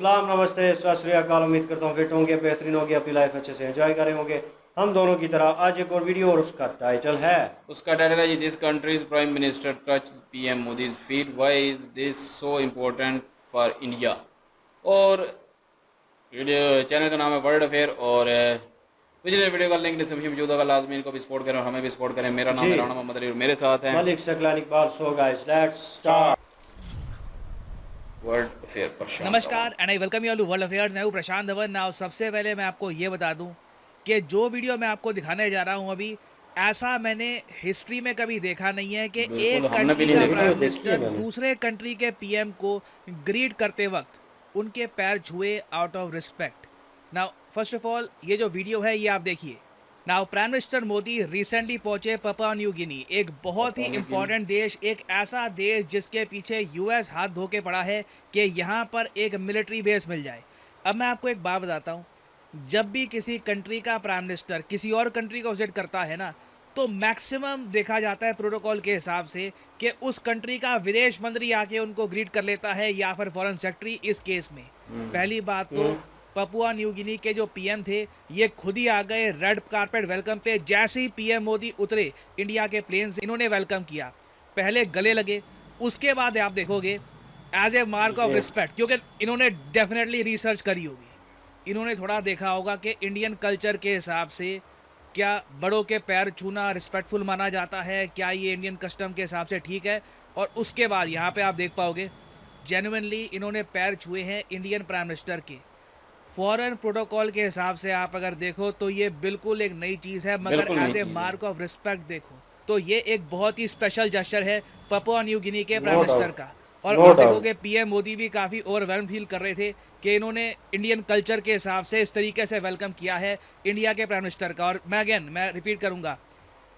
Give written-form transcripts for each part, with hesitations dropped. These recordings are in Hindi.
अस्सलाम, नमस्ते, सत श्री अकाल। उम्मीद करता हूँ फिट होंगे, बेहतरीन होंगे, अपनी लाइफ अच्छे से एंजॉय करे होंगे हम दोनों की तरह। आज एक और वीडियो और उसका टाइटल है जी, this country's prime minister touch PM Modi feet, why is this so important for India. और वीडियो चैनल का नाम है वर्ल्ड अफेयर। और पिछले वीडियो का लिंक डिस्क्रिप्शन में मौजूद होगा, लाजमी इनको भी सपोर्ट करें और हमें भी सपोर्ट करें। मेरा नाम जी है राणा मोहम्मद अली और मेरे साथ हैं Malik Saqlain Iqbal. So guys, let's start. World Affair Prashant Dhawan. नमस्कार and I welcome you all to World Affairs. मैं हूं प्रशांत धवन। नाउ सबसे पहले मैं आपको ये बता दूं कि जो वीडियो मैं आपको दिखाने जा रहा हूं अभी, ऐसा मैंने हिस्ट्री में कभी देखा नहीं है कि बिल्कुल एक हमने भी कंट्री नहीं का देखा। प्राइम देखी है मिनिस्टर मैंने। दूसरे कंट्री के पीएम को ग्रीट करते वक्त उनके पैर छुए out of respect. Now first of all ये जो वीडियो है ये आप देखिए। Now prime minister Modi recently पहुंचे पपुआ न्यू गिनी, एक बहुत ही इंपॉर्टेंट देश, एक ऐसा देश जिसके पीछे यूएस हाथ धो के पड़ा है कि यहाँ पर एक मिलिट्री बेस मिल जाए। अब मैं आपको एक बात बताता हूँ, जब भी किसी कंट्री का प्राइम मिनिस्टर किसी और कंट्री को विजिट करता है ना, तो मैक्सिमम देखा जाता है प्रोटोकॉल के हिसाब से कि उस कंट्री का विदेश मंत्री आके उनको ग्रीट कर लेता है या फिर फॉरेन सेक्रेटरी। इस केस में पहली बात तो पपुआ न्यू गिनी के जो पीएम थे ये खुद ही आ गए रेड कारपेट वेलकम पे। जैसे ही पीएम मोदी उतरे इंडिया के प्लेन से, इन्होंने वेलकम किया, पहले गले लगे, उसके बाद आप देखोगे as a mark of respect, क्योंकि इन्होंने डेफिनेटली रिसर्च करी होगी, इन्होंने थोड़ा देखा होगा कि इंडियन कल्चर के हिसाब से क्या बड़ों के पैर छूना रिस्पेक्टफुल माना जाता है, क्या ये इंडियन कस्टम के हिसाब से ठीक है। और उसके बाद यहाँ पे आप देख पाओगे जेन्युइनली इन्होंने पैर छुए हैं इंडियन प्राइम मिनिस्टर के। फॉरेन प्रोटोकॉल के हिसाब से आप अगर देखो तो ये बिल्कुल एक नई चीज़ है, मगर बिल्कुल नई एज ए चीज़ है। मार्क ऑफ रिस्पेक्ट देखो तो ये एक बहुत ही स्पेशल जेस्चर है पपुआ न्यू गिनी के नो प्राइम मिनिस्टर डाउट, का। और नो आप डाउट। देखोगे पीएम मोदी भी काफ़ी ओवरवेल्म फील कर रहे थे कि इन्होंने इंडियन कल्चर के हिसाब से इस तरीके से वेलकम किया है इंडिया के प्राइम मिनिस्टर का। और मैं रिपीट करूँगा,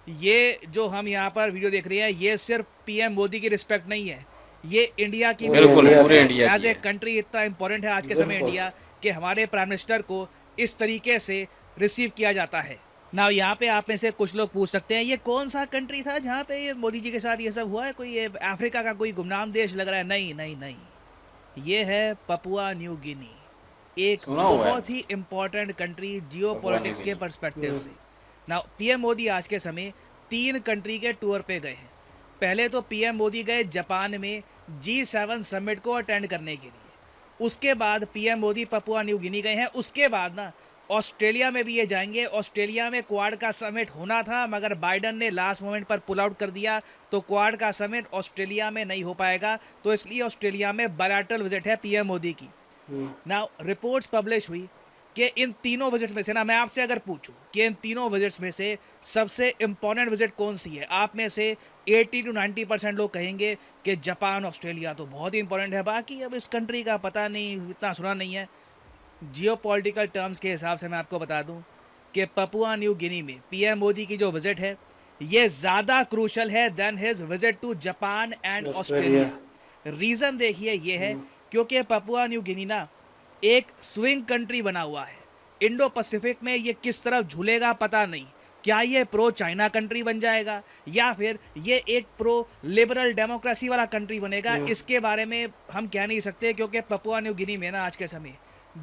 ये जो हम यहाँ पर वीडियो देख रहे हैं ये सिर्फ पीएम मोदी की रिस्पेक्ट नहीं है, ये इंडिया की बिल्कुल पूरे इंडिया एज की ए है। कंट्री इतना इंपॉर्टेंट है आज के समय इंडिया, कि हमारे प्राइम मिनिस्टर को इस तरीके से रिसीव किया जाता है। ना यहाँ पे आप में से कुछ लोग पूछ सकते हैं ये कौन सा कंट्री था जहाँ पे ये मोदी जी के साथ ये सब हुआ है, कोई ये अफ्रीका का कोई गुमनाम देश लग रहा है। नहीं नहीं नहीं, ये है पपुआ न्यू गिनी, एक सुना हुआ है बहुत ही इंपॉर्टेंट कंट्री जियो पपुआ न्यू पॉलिटिक्स के गिनी। पर्सपेक्टिव से। ना पीएम मोदी आज के समय 3 कंट्री के टूर पे गए हैं। पहले तो पीएम मोदी गए जापान में G7 समिट को अटेंड करने के लिए, उसके बाद PM Modi Papua New Guinea गए हैं, उसके बाद ना ऑस्ट्रेलिया में भी ये जाएंगे। ऑस्ट्रेलिया में क्वाड का समिट होना था मगर बाइडन ने लास्ट मोमेंट पर पुल आउट कर दिया, तो क्वाड का समिट ऑस्ट्रेलिया में नहीं हो पाएगा, तो इसलिए ऑस्ट्रेलिया में बायलैटरल विजिट है पीएम मोदी की। नाउ रिपोर्ट्स पब्लिश हुई कि इन तीनों विजिट्स में से ना, मैं आपसे अगर पूछूं कि इन तीनों विजिट्स में से सबसे इंपॉर्टेंट विजिट कौन सी है, आप में से 80 to 90% लोग कहेंगे कि जापान ऑस्ट्रेलिया तो बहुत ही इंपॉर्टेंट है। बाकी अब इस कंट्री का पता नहीं, इतना सुना नहीं है। जियोपॉलिटिकल टर्म्स के हिसाब से मैं आपको बता दूं कि पपुआ न्यू गिनी में पीएम मोदी की जो विजिट है ये ज़्यादा क्रूशल है than his visit to Japan and Australia. Reason देखिए ये है क्योंकि पपुआ न्यू गिनी ना एक स्विंग कंट्री बना हुआ है इंडो पैसिफिक में। ये किस तरफ झूलेगा पता नहीं, क्या ये प्रो चाइना कंट्री बन जाएगा या फिर ये एक प्रो लिबरल डेमोक्रेसी वाला कंट्री बनेगा, इसके बारे में हम कह नहीं सकते, क्योंकि पपुआ न्यू गिनी में ना आज के समय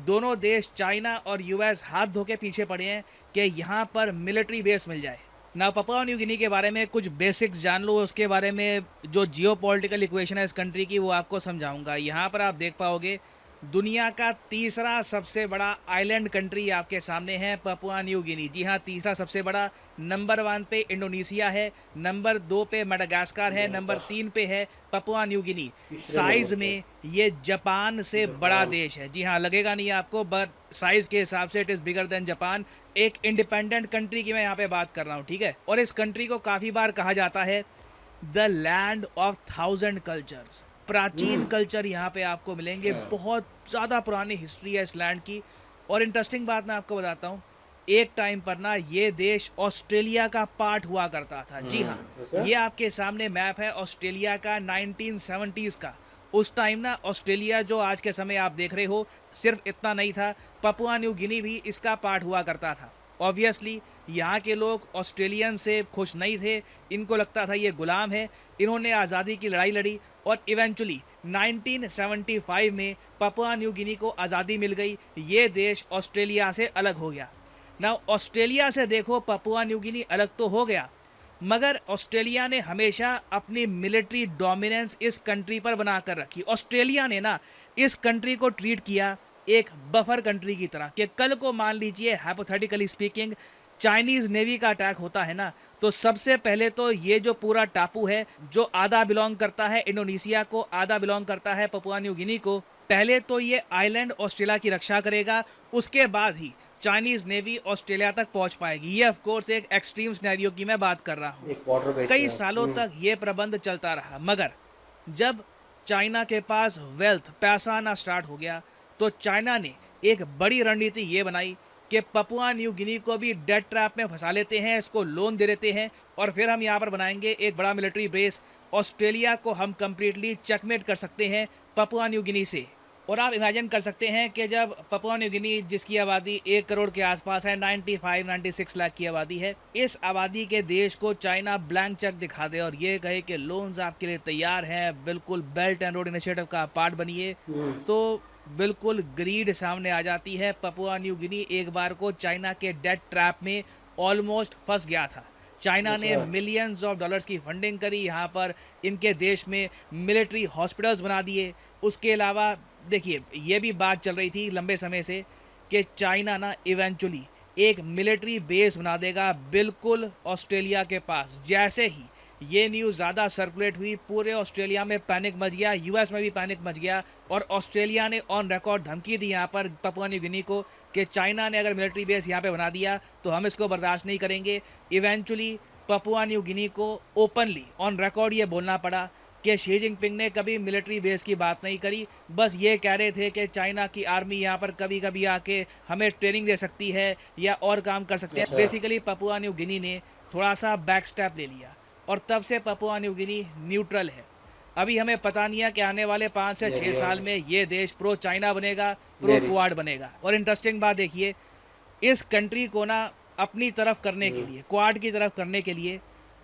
दोनों देश चाइना और यूएस हाथ धो के पीछे पड़े हैं कि यहाँ पर मिलिट्री बेस मिल जाए। ना पपुआ न्यू गिनी के बारे में कुछ बेसिक्स जान लो, उसके बारे में जो जियो पॉलिटिकल इक्वेशन है इस कंट्री की वो आपको समझाऊंगा। यहाँ पर आप देख पाओगे दुनिया का तीसरा सबसे बड़ा आइलैंड कंट्री आपके सामने है पपुआ न्यू गिनी। जी हाँ, तीसरा सबसे बड़ा। नंबर 1 पे इंडोनेशिया है, नंबर 2 पे मेडागास्कर है, नंबर 3 पे है पपुआ न्यू गिनी। साइज में ये जापान से बड़ा देश है। जी हाँ, लगेगा नहीं आपको, बट साइज के हिसाब से it is bigger than Japan. एक इंडिपेंडेंट कंट्री की मैं यहाँ पे बात कर रहा हूँ, ठीक है। और इस कंट्री को काफ़ी बार कहा जाता है द लैंड ऑफ 1000 कल्चर्स। प्राचीन कल्चर यहाँ पे आपको मिलेंगे, बहुत ज़्यादा पुरानी हिस्ट्री है इस लैंड की। और इंटरेस्टिंग बात मैं आपको बताता हूँ, एक टाइम पर ना ये देश ऑस्ट्रेलिया का पार्ट हुआ करता था। जी हाँ, ये आपके सामने मैप है ऑस्ट्रेलिया का 1970s का। उस टाइम ना ऑस्ट्रेलिया जो आज के समय आप देख रहे हो सिर्फ इतना नहीं था, पपुआ न्यू गिनी भी इसका पार्ट हुआ करता था। ऑब्वियसली यहाँ के लोग ऑस्ट्रेलियन से खुश नहीं थे, इनको लगता था ये गुलाम है। इन्होंने आज़ादी की लड़ाई लड़ी और इवेंचुअली 1975 में पपुआ न्यू गिनी को आज़ादी मिल गई। ये देश ऑस्ट्रेलिया से अलग हो गया। ना ऑस्ट्रेलिया से देखो पपुआ न्यू गिनी अलग तो हो गया, मगर ऑस्ट्रेलिया ने हमेशा अपनी मिलिट्री डोमिनेंस इस कंट्री पर बना कर रखी। ऑस्ट्रेलिया ने ना इस कंट्री को ट्रीट किया एक बफर कंट्री की तरह कि कल को मान लीजिए हाइपोथेटिकली स्पीकिंग चाइनीज़ नेवी का अटैक होता है ना, तो सबसे पहले तो ये जो पूरा टापू है जो आधा बिलोंग करता है इंडोनेशिया को, आधा बिलोंग करता है पपुआ न्यू गिनी को, पहले तो ये आइलैंड ऑस्ट्रेलिया की रक्षा करेगा, उसके बाद ही चाइनीज़ नेवी ऑस्ट्रेलिया तक पहुंच पाएगी। ये ऑफ कोर्स एक एक्सट्रीम सिनेरियो की मैं बात कर रहा हूँ। एक बॉर्डर बेच कई सालों तक ये प्रबंध चलता रहा, मगर जब चाइना के पास वेल्थ पैसा आना स्टार्ट हो गया तो चाइना ने एक बड़ी रणनीति ये बनाई कि पपुआ न्यू गिनी को भी डेट ट्रैप में फंसा लेते हैं, इसको लोन दे देते हैं और फिर हम यहाँ पर बनाएंगे एक बड़ा मिलिट्री बेस। ऑस्ट्रेलिया को हम कंप्लीटली चेकमेट कर सकते हैं पपुआ न्यू गिनी से। और आप इमेजिन कर सकते हैं कि जब पपुआ न्यू गिनी जिसकी आबादी 1 करोड़ के आसपास है, 95-96 लाख की आबादी है, इस आबादी के देश को चाइना ब्लैंक चेक दिखा दे और ये कहे कि लोन्स आपके लिए तैयार हैं, बिल्कुल बेल्ट एंड रोड इनिशिएटिव का पार्ट बनिए, तो बिल्कुल ग्रीड सामने आ जाती है। पपुआ न्यू गिनी एक बार को चाइना के डेट ट्रैप में ऑलमोस्ट फंस गया था। चाइना ने मिलियंस ऑफ डॉलर्स की फंडिंग करी, यहाँ पर इनके देश में मिलिट्री हॉस्पिटल्स बना दिए। उसके अलावा देखिए ये भी बात चल रही थी लंबे समय से कि चाइना ना इवेंचुअली एक मिलिट्री बेस बना देगा बिल्कुल ऑस्ट्रेलिया के पास। जैसे ही ये न्यूज़ ज़्यादा सर्कुलेट हुई, पूरे ऑस्ट्रेलिया में पैनिक मच गया, यूएस में भी पैनिक मच गया और ऑस्ट्रेलिया ने ऑन रिकॉर्ड धमकी दी यहाँ पर पपुआ न्यू गिनी को कि चाइना ने अगर मिलिट्री बेस यहाँ पे बना दिया तो हम इसको बर्दाश्त नहीं करेंगे। इवेंचुअली पपुआ न्यू गिनी को ओपनली ऑन रिकॉर्ड ये बोलना पड़ा कि शी जिनपिंग ने कभी मिलिट्री बेस की बात नहीं करी, बस ये कह रहे थे कि चाइना की आर्मी यहाँ पर कभी कभी आके हमें ट्रेनिंग दे सकती है या और काम कर सकते हैं। बेसिकली पपुआ न्यू गिनी ने थोड़ा सा बैक स्टेप ले लिया और तब से पपुआ न्यू गिनी न्यूट्रल है। अभी हमें पता नहीं है कि आने वाले 5 से 6 साल में ये देश प्रो चाइना बनेगा, प्रो क्वाड बनेगा। और इंटरेस्टिंग बात देखिए, इस कंट्री को ना अपनी तरफ करने के लिए, क्वाड की तरफ करने के लिए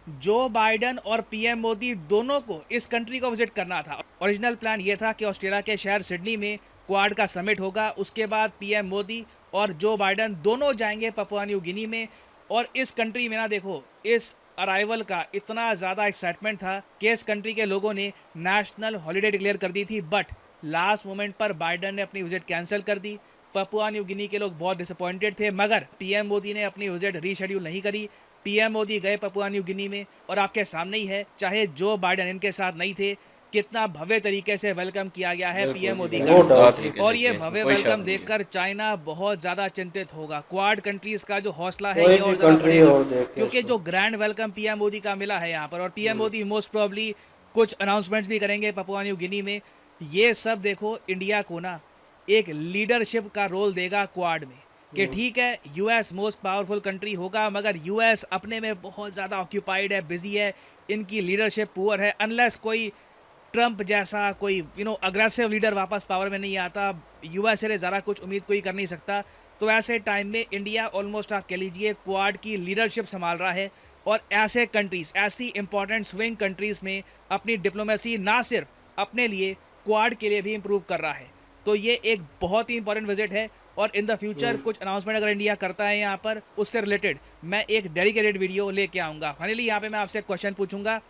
जो बाइडन और पीएम मोदी दोनों को इस कंट्री को विजिट करना था। ओरिजिनल प्लान ये था कि ऑस्ट्रेलिया के शहर सिडनी में क्वाड का समिट होगा, उसके बाद पीएम मोदी और जो बाइडन दोनों जाएंगे पपुआ न्यू गिनी में। और इस कंट्री में ना देखो इस अराइवल का इतना ज़्यादा एक्साइटमेंट था कि इस कंट्री के लोगों ने नेशनल हॉलीडे डिक्लेयर कर दी थी, बट लास्ट मोमेंट पर बाइडन ने अपनी विजिट कैंसिल कर दी। पपुआ न्यू गिनी के लोग बहुत डिसअपॉइंटेड थे, मगर पीएम मोदी ने अपनी विजिट रीशेड्यूल नहीं करी। पीएम मोदी गए पपुआ न्यू गिनी में और आपके सामने ही है, चाहे जो बाइडन इनके साथ नहीं थे, कितना भव्य तरीके से वेलकम किया गया है पीएम मोदी का। और ये भव्य वेलकम देखकर चाइना बहुत ज़्यादा चिंतित होगा। क्वाड कंट्रीज का जो हौसला है ये और ज़्यादा बढ़ेगा, क्योंकि जो ग्रैंड वेलकम पीएम मोदी का मिला है यहाँ पर, और पीएम मोदी मोस्ट प्रोबेबली कुछ अनाउंसमेंट्स भी करेंगे पपुआ न्यू गिनी में। ये सब देखो इंडिया को ना एक लीडरशिप का रोल देगा क्वाड में कि ठीक है यूएस मोस्ट पावरफुल कंट्री होगा, मगर यूएस अपने में बहुत ज़्यादा ऑक्यूपाइड है, बिजी है, इनकी लीडरशिप पुअर है। अनलेस कोई ट्रंप जैसा कोई अग्रेसिव लीडर वापस पावर में नहीं आता, यूएस से ज़्यादा कुछ उम्मीद कोई कर नहीं सकता। तो ऐसे टाइम में इंडिया ऑलमोस्ट आप कह लीजिए क्वाड की लीडरशिप संभाल रहा है और ऐसे कंट्रीज़, ऐसी इंपॉर्टेंट स्विंग कंट्रीज़ में अपनी डिप्लोमेसी ना सिर्फ अपने लिए क्वाड के लिए भी इम्प्रूव कर रहा है। तो ये एक बहुत ही इंपॉर्टेंट विजिट है और इन द फ्यूचर कुछ अनाउंसमेंट अगर इंडिया करता है यहाँ पर, उससे रिलेटेड मैं एक डेडिकेटेड वीडियो लेके आऊँगा। फाइनली यहाँ पे मैं आपसे क्वेश्चन पूछूंगा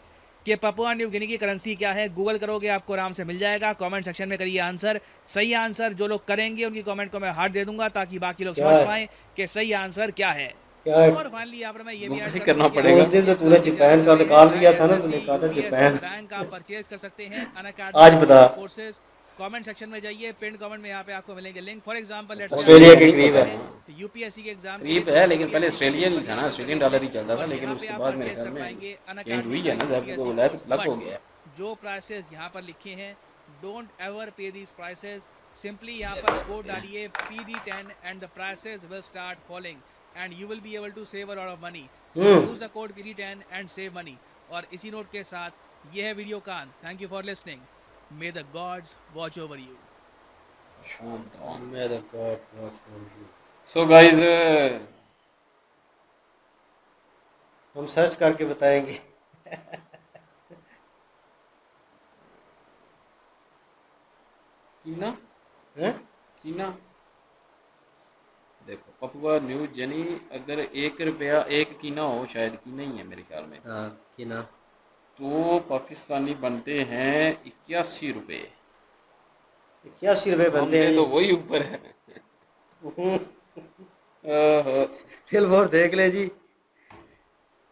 कि पपुआ न्यू गिनी की करेंसी क्या है। गूगल करोगे आपको आराम से मिल जाएगा, कमेंट सेक्शन में करिए आंसर। सही आंसर जो लोग करेंगे उनकी कमेंट को मैं हार्ट दे दूंगा ताकि बाकी लोग समझ पाए कि सही आंसर क्या है। और फाइनली यहाँ पर मैं ये भी ऐड करना पड़ेगा। उस दिन तो तूने जापान का निकाल दिया था ना, तूने कहा था जापान बैंक आप परचेज कर सकते हैं आज बता। कोर्सेज कमेंट सेक्शन में जाइए, पिन कमेंट में यहाँ पे आपको मिलेंगे link. For example let's Australia के करीब है, यूपीएससी के एग्जाम करीब है, लेकिन पहले ऑस्ट्रेलियन ही था ना, ऑस्ट्रेलियन डॉलर ही चलता था, लेकिन उसके बाद मेरे ख्याल में चेंज हुई है ना, जब को बोला है लग हो गया। जो प्राइसेस यहाँ पर लिखे हैं, don't ever pay these prices. Simply यहाँ पर कोड डालिए PD10 and the prices will start falling and you will be able to save a lot of money. So use the code PD10 and save money. और इसी नोट के साथ ये है वीडियो का अंत। Thank you for listening. May the gods watch over you. So guys, हम सर्च करके बताएंगे। कीना, हैं? कीना देखो पपुआ न्यू गिनी, अगर 1 रुपया 1 कीना हो, शायद कीना ही है मेरे ख्याल में, हाँ कि ना। तो पाकिस्तानी बनते हैं 81 रुपये। 81 रुपये बनते हमसे हैं तो जी। वही ऊपर है। हम्म, ओहो, फिल्म और देख ले जी।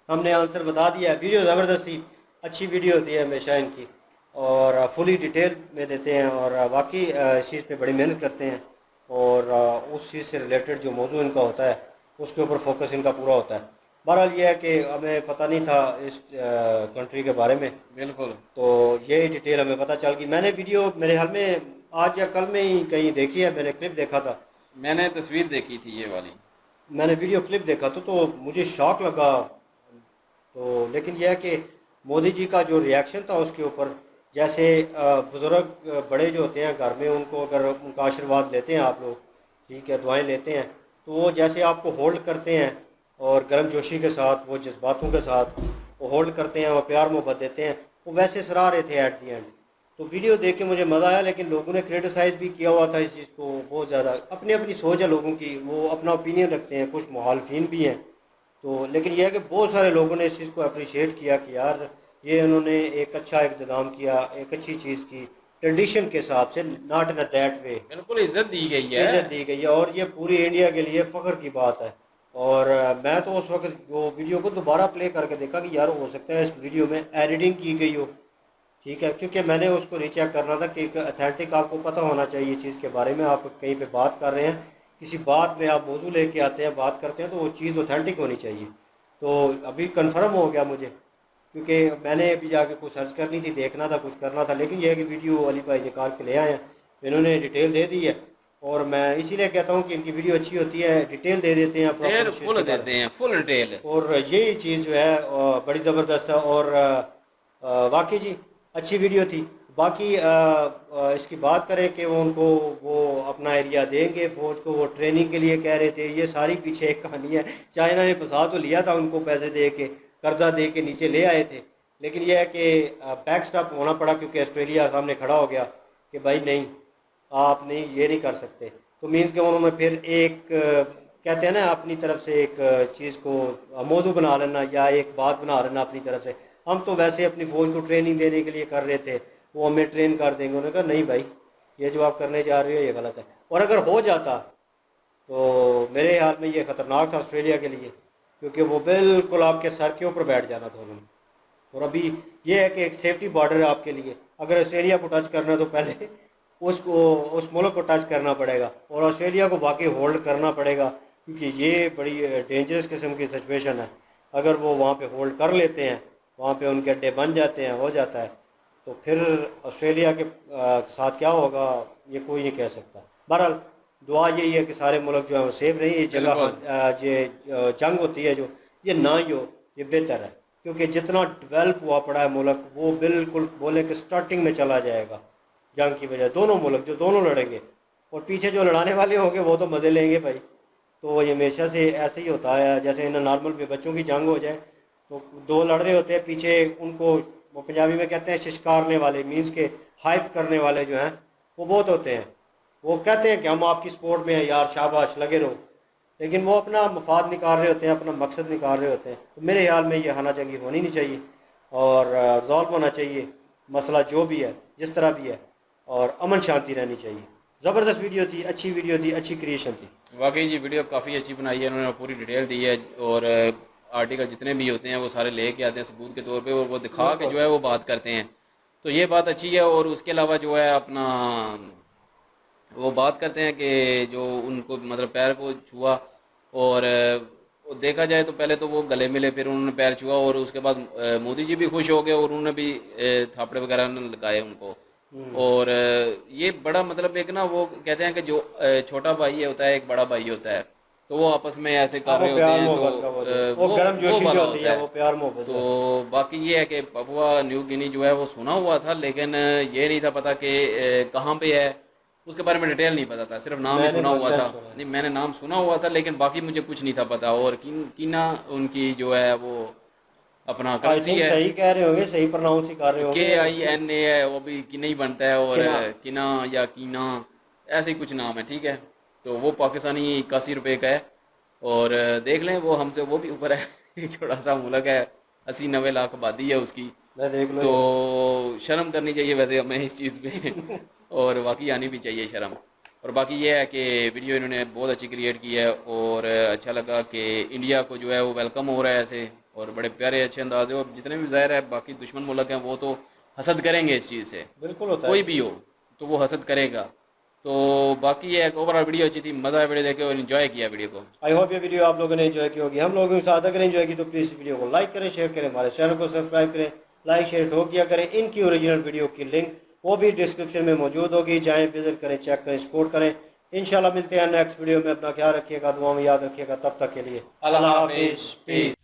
हमने आंसर बता दिया है। वीडियो ज़बरदस्ती अच्छी वीडियो होती है हमेशा इनकी, और फुली डिटेल में देते हैं, और वाकई इस चीज़ पे बड़ी मेहनत करते हैं, और उस चीज़ से रिलेटेड जो मौजू इनका होता है उसके ऊपर फोकस इनका पूरा होता है। बहरहाल ये है कि हमें पता नहीं था इस कंट्री के बारे में, बिल्कुल। तो ये डिटेल हमें पता चल गई। मैंने वीडियो मेरे ख्याल में आज या कल में ही कहीं देखी है, मैंने क्लिप देखा था। मैंने तस्वीर देखी थी ये वाली। मैंने वीडियो क्लिप देखा तो मुझे शॉक लगा। तो लेकिन यह है कि मोदी जी का जो रिएक्शन था उसके ऊपर, जैसे बुज़ुर्ग बड़े जो होते हैं घर में, उनको अगर उनका आशीर्वाद लेते हैं आप लोग, ठीक है, दुआएं लेते हैं, तो वो जैसे आपको होल्ड करते हैं और गर्मजोशी के साथ, वो जज्बातों के साथ वो होल्ड करते हैं, वो प्यार मोहब्बत देते हैं, वो वैसे सराह रहे थे एट दी एंड। तो वीडियो देख के मुझे मज़ा आया, लेकिन लोगों ने क्रिटिसाइज़ भी किया हुआ था इस चीज़ को बहुत ज़्यादा। अपनी अपनी सोच है लोगों की, वो अपना ओपिनियन रखते हैं, कुछ मुखालफिन भी हैं। तो लेकिन यह है कि बहुत सारे लोगों ने इस चीज़ को अप्रिशिएट किया कि यार ये उन्होंने एक अच्छा इक़्तिदाम किया, एक अच्छी चीज़ की, ट्रेडिशन के हिसाब से, not in a that way. बिल्कुल इज्जत दी गई है। इज़्ज़त दी गई है, और ये पूरी इंडिया के लिए फ़ख्र की बात है। और मैं तो उस वक्त वो वीडियो को दोबारा प्ले करके देखा कि यार हो सकता है इस वीडियो में एडिटिंग की गई हो, ठीक है, क्योंकि मैंने उसको रीचेक करना था कि एक अथेंटिक, आपको पता होना चाहिए चीज़ के बारे में। आप कहीं पे बात कर रहे हैं, किसी बात में आप मौजू लेके आते हैं, बात करते हैं, तो वो चीज़ ऑथेंटिक होनी चाहिए। तो अभी कंफर्म हो गया मुझे, क्योंकि मैंने अभी जाके कुछ सर्च करनी थी, देखना था, कुछ करना था, लेकिन यह है कि वीडियो अली भाई निकाल के ले आए हैं, इन्होंने डिटेल दे दी है। और मैं इसीलिए कहता हूँ कि इनकी वीडियो अच्छी होती है, डिटेल दे देते हैं प्रॉपर डिटेल इश्यूज़ फुल के बारे देते हैं, फुल डिटेल। में, और यही चीज़ जो है बड़ी ज़बरदस्त है। और वाकई जी अच्छी वीडियो थी। बाकी इसकी बात करें कि वो उनको वो अपना एरिया देंगे फ़ौज को, वो ट्रेनिंग के लिए कह रहे थे, ये सारी पीछे एक कहानी है। चाइना ने फंसा तो लिया था उनको, पैसे दे के, कर्जा दे के नीचे ले आए थे, लेकिन यह है कि बैक स्टॉप होना पड़ा, क्योंकि ऑस्ट्रेलिया सामने खड़ा हो गया कि भाई नहीं, आप नहीं, ये नहीं कर सकते। तो मीन्स कि उन्होंने फिर एक कहते हैं ना, अपनी तरफ से एक चीज़ को मौजू बना लेना, या एक बात बना लेना अपनी तरफ से। हम तो वैसे अपनी फ़ौज को ट्रेनिंग देने के लिए कर रहे थे, वो हमें ट्रेन कर देंगे। उन्होंने कहा नहीं भाई, ये जो आप करने जा रहे हो ये गलत है। और अगर हो जाता तो मेरे ख्याल में ये ख़तरनाक था ऑस्ट्रेलिया के लिए, क्योंकि वो बिल्कुल आपके सर के ऊपर बैठ जाना था उन्होंने। और अभी ये है कि एक सेफ्टी बॉर्डर है आपके लिए, अगर ऑस्ट्रेलिया को टच करना है तो पहले उसको, उस मुल्क को टच करना पड़ेगा, और ऑस्ट्रेलिया को बाकी होल्ड करना पड़ेगा, क्योंकि ये बड़ी डेंजरस किस्म की सिचुएशन है। अगर वो वहाँ पे होल्ड कर लेते हैं, वहाँ पे उनके अड्डे बन जाते हैं, हो जाता है, तो फिर ऑस्ट्रेलिया के साथ क्या होगा ये कोई नहीं कह सकता। बहरहाल दुआ यही है कि सारे मुल्क जो है वो सेफ रही, ये जगह बिल्कुल। ये जंग होती है जो, ये ना ही हो, ये बेहतर है। क्योंकि जितना डेवलप हुआ पड़ा है मुल्क, वो बिल्कुल बोले कि स्टार्टिंग में चला जाएगा जंग की वजह। दोनों मुल्क जो दोनों लड़ेंगे, और पीछे जो लड़ाने वाले होंगे वो तो मज़े लेंगे भाई। तो ये हमेशा से ऐसे ही होता है, जैसे इन नॉर्मल भी बच्चों की जंग हो जाए, तो दो लड़ रहे होते हैं, पीछे उनको वो पंजाबी में कहते हैं शिशकारने वाले, मीन्स के हाइप करने वाले जो हैं वो बहुत होते हैं। वो कहते हैं कि हम आपकी सपोर्ट में हैं यार, शाबाश लगे रहो, लेकिन वो अपना मफाद निकाल रहे होते हैं, अपना मकसद निकाल रहे होते हैं। तो मेरे ख्याल में ये हाना जंगी होनी नहीं चाहिए, और रिजॉल्व होना चाहिए मसला जो भी है, जिस तरह भी है, और अमन शांति रहनी चाहिए। ज़बरदस्त वीडियो थी, अच्छी वीडियो थी, अच्छी क्रिएशन थी। वाकई जी वीडियो काफ़ी अच्छी बनाई है इन्होंने, पूरी डिटेल दी है, और आर्टिकल जितने भी होते हैं वो सारे लेके आते हैं सबूत के तौर पे, और वो दिखा के जो है वो बात करते हैं। तो ये बात अच्छी है। और उसके अलावा जो है अपना वो बात करते हैं कि जो उनको मतलब पैर को छुआ, और वो देखा जाए तो पहले तो वो गले मिले, फिर उन्होंने पैर छुआ, और उसके बाद मोदी जी भी खुश हो गए, और उन्होंने भी थापड़े वगैरह लगाए उनको। और ये बड़ा मतलब एक ना, वो कहते हैं कि जो छोटा भाई होता है, एक बड़ा भाई होता है, तो वो आपस में ऐसे कर वो रहे होते प्यार हैं, मोहब्बत का वो गर्म वो जोशी वाला जो होती होता है, है। वो प्यार मोहब्बत तो जो है। बाकी ये है कि पपुआ न्यू गिनी जो है वो सुना हुआ था, लेकिन ये नहीं था पता कि कहाँ पे है, उसके बारे में डिटेल नहीं पता था, सिर्फ नाम ही मैंने सुना फर्स्ट हुआ टाइम था। सुना। नहीं, मैंने नाम सुना हुआ था, लेकिन बाकी मुझे कुछ नहीं था पता। और कीना उनकी जो है वो अपना आई करेंसी थिंक है। सही कह रहे होंगे, सही प्रोनाउंस ही कर रहे होंगे। KINA है, वो भी कि नहीं बनता है, और किना। किना या कीना ऐसे ही कुछ नाम है, ठीक है। तो वो पाकिस्तानी 81 रुपये का है, और देख लें वो हमसे वो भी ऊपर है। एक छोटा सा मुल्क है, 80-90 लाख आबादी है उसकी, मैं देख लो। तो शर्म करनी चाहिए वैसे हमें इस चीज़ पे। और बाकी आनी भी चाहिए शर्म। और बाकी ये है कि वीडियो इन्होंने बहुत अच्छी क्रिएट की है, और अच्छा लगा कि इंडिया को जो है वो वेलकम हो रहा है ऐसे, और बड़े प्यारे अच्छे अंदाज है। और जितने भी ज़ाहिर है बाकी दुश्मन मुल्क हैं वो तो हसद करेंगे इस चीज़ से, बिल्कुल होता कोई है। भी हो तो वो हसद करेगा। तो बाकी ये एक ओवरऑल वीडियो अच्छी थी, मज़ा आया वीडियो देखे और इन्जॉय किया वीडियो को। आई होप ये वीडियो आप लोगों ने एंजॉय की होगी। हम लोगों के साथ अगर एंजॉय की तो प्लीज़ वीडियो को लाइक करें, शेयर करें, हमारे चैनल को सब्सक्राइब करें, लाइक शेयर ठोक दिया करें। इनकी ओरिजिनल वीडियो की लिंक वो भी डिस्क्रिप्शन में मौजूद होगी, जाएँ विजिट करें, चेक करें, सपोर्ट करें। इंशाल्लाह मिलते हैं नेक्स्ट वीडियो में। अपना ख्याल रखिएगा, दुआ में याद रखिएगा। तब तक के लिए अल्लाह हाफिज़, पीस।